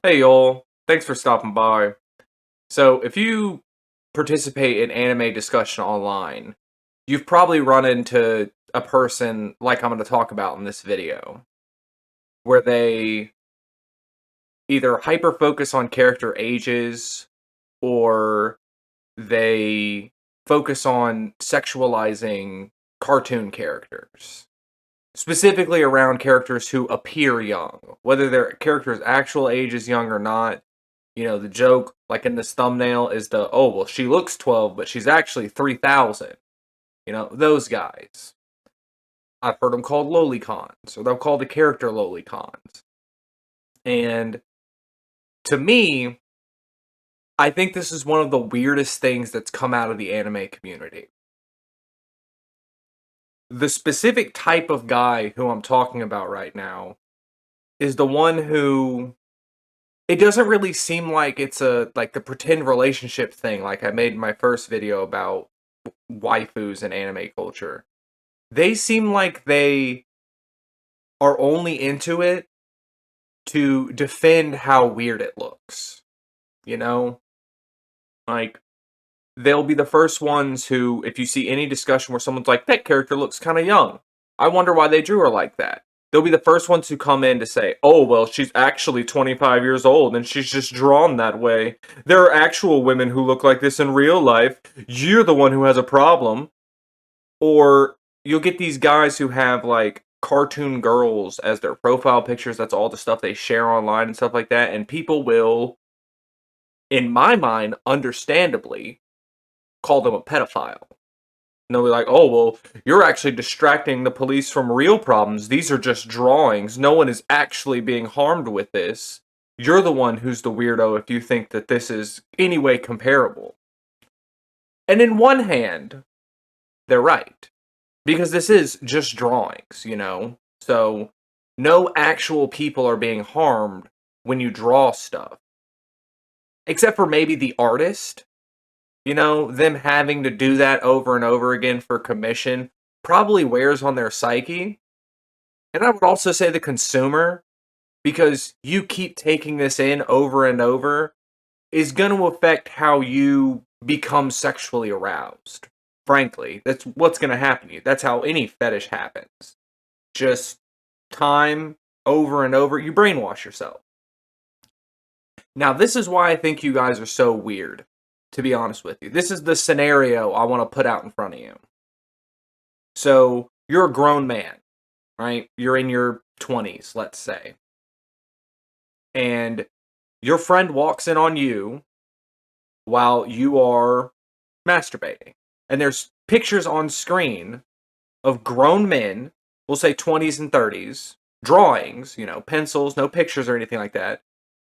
Hey y'all, thanks for stopping by. So, if you participate in anime discussion online, you've probably run into a person like I'm going to talk about in this video, where they either hyper focus on character ages or they focus on sexualizing cartoon characters. Specifically around characters who appear young, whether their character's actual age is young or not. You know, the joke, like in this thumbnail, is oh, well, she looks 12, but she's actually 3,000. You know, those guys. I've heard them called Lolicons, or they'll call the character Lolicons. And to me, I think this is one of the weirdest things that's come out of the anime community. The specific type of guy who I'm talking about right now is the one who it doesn't really seem like it's like the pretend relationship thing like I made in my first video about waifus and anime culture. They seem like they are only into it to defend how weird it looks. You know? Like, they'll be the first ones who, if you see any discussion where someone's like, that character looks kind of young, I wonder why they drew her like that. They'll be the first ones who come in to say, oh, well, she's actually 25 years old and she's just drawn that way. There are actual women who look like this in real life. You're the one who has a problem. Or you'll get these guys who have like cartoon girls as their profile pictures. That's all the stuff they share online and stuff like that. And people will, in my mind, understandably, call them a pedophile. And they'll be like, oh, well, you're actually distracting the police from real problems. These are just drawings. No one is actually being harmed with this. You're the one who's the weirdo if you think that this is any way comparable. And in one hand, they're right. Because this is just drawings, you know? So, no actual people are being harmed when you draw stuff. Except for maybe the artist. You know, them having to do that over and over again for commission probably wears on their psyche. And I would also say the consumer, because you keep taking this in over and over, is going to affect how you become sexually aroused. Frankly, that's what's going to happen to you. That's how any fetish happens. Just time over and over, you brainwash yourself. Now, this is why I think you guys are so weird, to be honest with you. This is the scenario I want to put out in front of you. So, you're a grown man, right? You're in your 20s, let's say. And your friend walks in on you while you are masturbating. And there's pictures on screen of grown men, we'll say 20s and 30s, drawings, you know, pencils, no pictures or anything like that,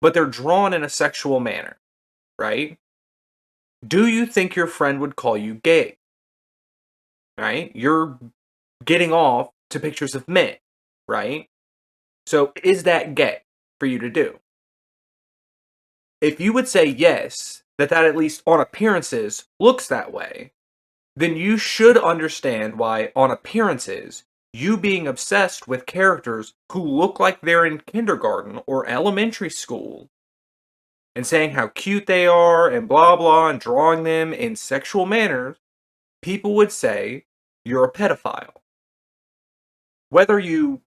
but they're drawn in a sexual manner, right? Do you think your friend would call you gay? Right? You're getting off to pictures of men, right? So is that gay for you to do? If you would say yes, that at least on appearances looks that way, then you should understand why on appearances you being obsessed with characters who look like they're in kindergarten or elementary school and saying how cute they are and blah blah and drawing them in sexual manners, people would say you're a pedophile. Whether you've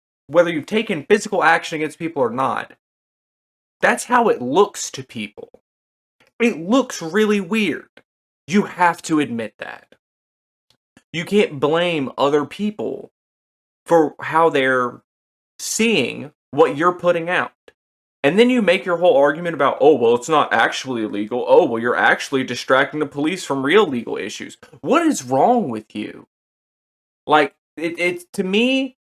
taken physical action against people or not, that's how it looks to people. It looks really weird. You have to admit that. You can't blame other people for how they're seeing what you're putting out. And then you make your whole argument about, oh, well, it's not actually illegal. Oh, well, you're actually distracting the police from real legal issues. What is wrong with you? Like, it's to me,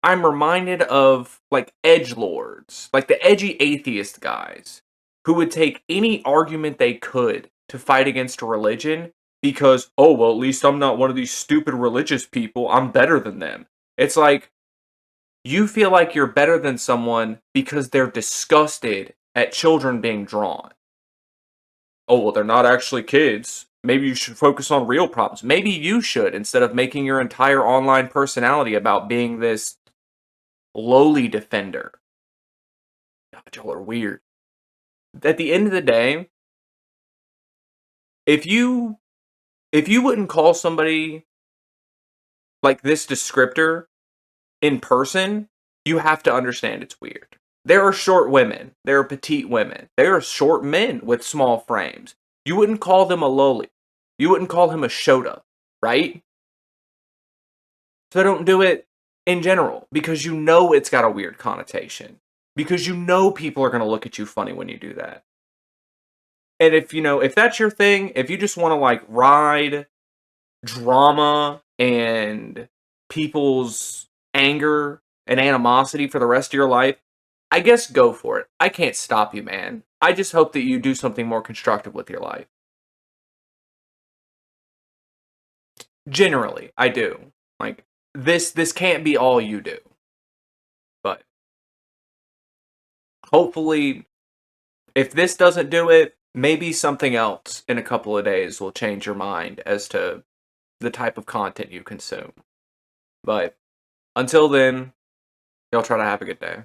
I'm reminded of like edgelords, like the edgy atheist guys who would take any argument they could to fight against a religion because, oh, well, at least I'm not one of these stupid religious people. I'm better than them. It's like you feel like you're better than someone because they're disgusted at children being drawn. Oh, well, they're not actually kids. Maybe you should focus on real problems. Maybe you should instead of making your entire online personality about being this lowly defender. God, y'all are weird. at the end of the day, if you wouldn't call somebody like this descriptor in person, you have to understand it's weird. There are short women. There are petite women. There are short men with small frames. You wouldn't call them a loli. You wouldn't call him a shota, right? So don't do it in general because you know it's got a weird connotation. Because you know people are going to look at you funny when you do that. And if that's your thing, if you just want to like ride drama and people's anger and animosity for the rest of your life, I guess go for it. I can't stop you, man. I just hope that you do something more constructive with your life. Generally, I do. Like this can't be all you do. But hopefully if this doesn't do it, maybe something else in a couple of days will change your mind as to the type of content you consume. But until then, y'all try to have a good day.